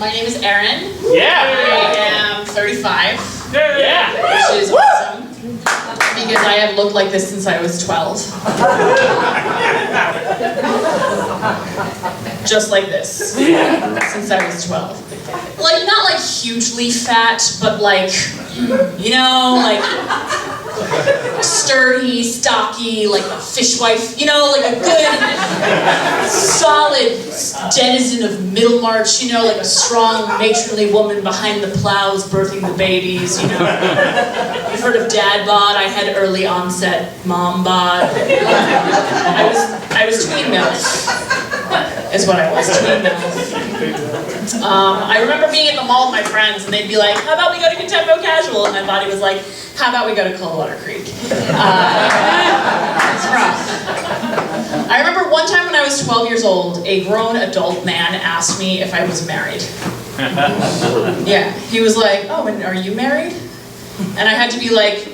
My name is Erin. Yeah. I am 35. Yeah. Which is awesome. Because I have looked like this since I was 12. Just like this. Since I was 12. Like, not like hugely fat, but like, you know, like sturdy, stocky, like a fishwife, you know, like a good, solid denizen of Middlemarch, you know, like a strong, matronly woman behind the plows birthing the babies, you know. You've heard of dad bod? I had early onset mom bod. I was tween MILF, is what I was, tween MILF. I remember being at the mall with my friends and they'd be like, how about we go to Contempo Casual? And my body was like, how about we go to Coldwater Creek? It's rough. I remember one time when I was 12 years old, a grown adult man asked me if I was married. Yeah, he was like, oh, and are you married? And I had to be like,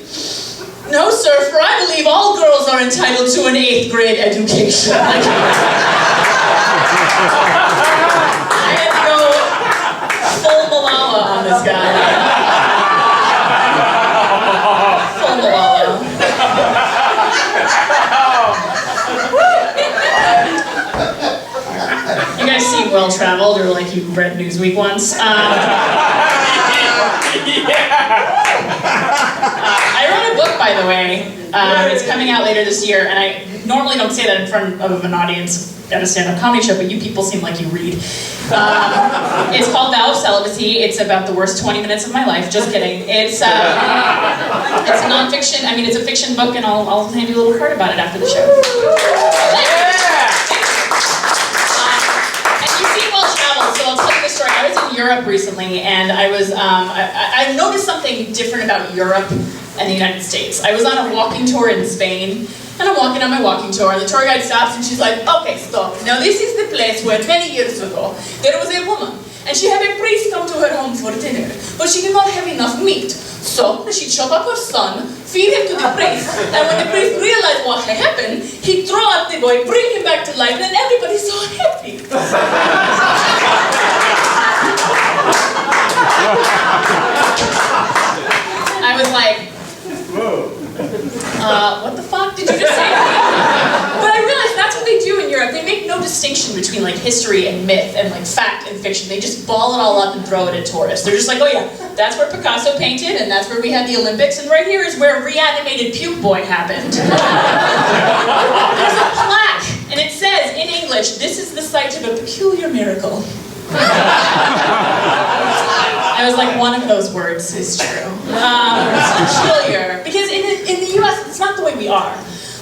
no, sir, for I believe all girls are entitled to an 8th grade education. Like, I had to go full Malala on this guy. Full Malala. You guys seem well-traveled, or like you read Newsweek once. I wrote a book, by the way. It's coming out later this year, and I normally don't say that in front of an audience at a stand-up comedy show, but you people seem like you read. It's called Vow of Celibacy. It's about the worst 20 minutes of my life. Just kidding. It's a nonfiction. I mean, it's a fiction book, and I'll hand you a little card about it after the show. And you seem well-traveled, so I'll tell you the story. I was in Europe recently, and I was I noticed something different about Europe and the United States. I was on a walking tour in Spain. And I'm walking on my walking tour, and the tour guide stops, and she's like, okay, stop. Now this is the place where many years ago, there was a woman, and she had a priest come to her home for dinner, but she did not have enough meat. So she chop up her son, feed him to the priest, and when the priest realized what had happened, he throw out the boy, bring him back to life, and everybody's so happy. I was like, what the fuck did you just say? But I realized that's what they do in Europe. They make no distinction between like history and myth and like fact and fiction. They just ball it all up and throw it at tourists. They're just like, oh yeah, that's where Picasso painted, and that's where we had the Olympics, and right here is where reanimated Puke Boy happened. There's a plaque, and it says in English, this is the site of a peculiar miracle. I was like, one of those words is true. Peculiar. Because in the US, it's not the way we are.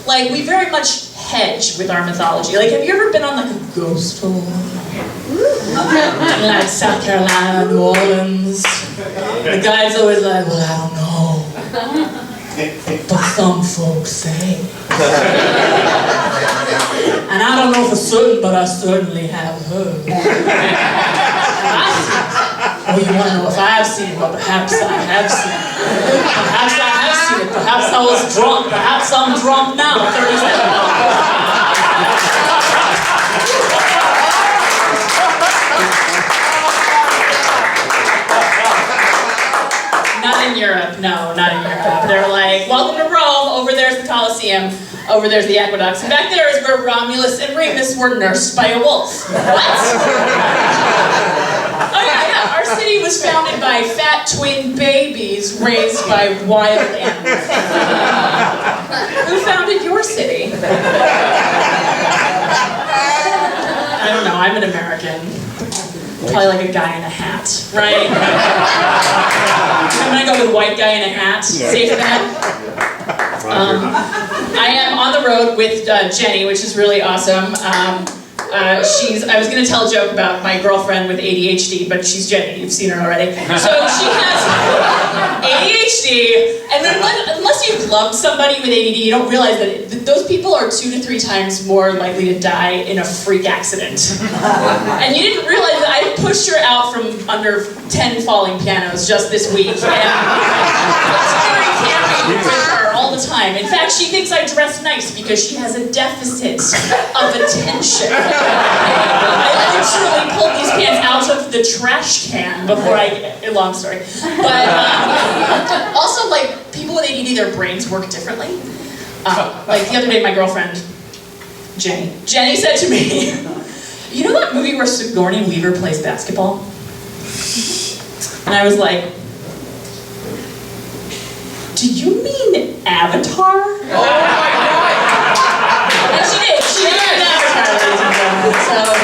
Like, we very much hedge with our mythology. Like, have you ever been on like a ghost tour? Like South Carolina, New Orleans. The guide's always like, well, I don't know. But some folks say. And I don't know for certain, but I certainly have heard. Oh, you want to know if I have seen it? Well, perhaps I have seen it. Perhaps I have seen it. Perhaps I was drunk. Perhaps I'm drunk now. 37. Not in Europe. No, not in Europe. They're like, welcome to Rome. Over there's the Colosseum. Over there's the aqueducts. And back there is where Romulus and Remus were nursed by a wolf. What? Oh yeah. Our city was founded by fat twin babies raised by wild animals. Who founded your city? I don't know, I'm an American. Probably like a guy in a hat, right? I'm gonna go with white guy in a hat. Safe bet. I am on the road with Jenny, which is really awesome. I was going to tell a joke about my girlfriend with ADHD, but she's Jenny, you've seen her already. So she has ADHD, and unless you've loved somebody with ADD, you don't realize that those people are 2 to 3 times more likely to die in a freak accident. And you didn't realize that I pushed her out from under 10 falling pianos just this week, and it's very camping with her all the time. In fact, she thinks I dress nice because she has a deficit of attention. I literally pulled these pants out of the trash can before a long story. But also, like, people with ADD, their brains work differently. Like, the other day, my girlfriend, Jenny said to me, you know that movie where Sigourney Weaver plays basketball? And I was like, do you mean Avatar? Oh my God! And she did. She did Avatar, ladies and gentlemen. So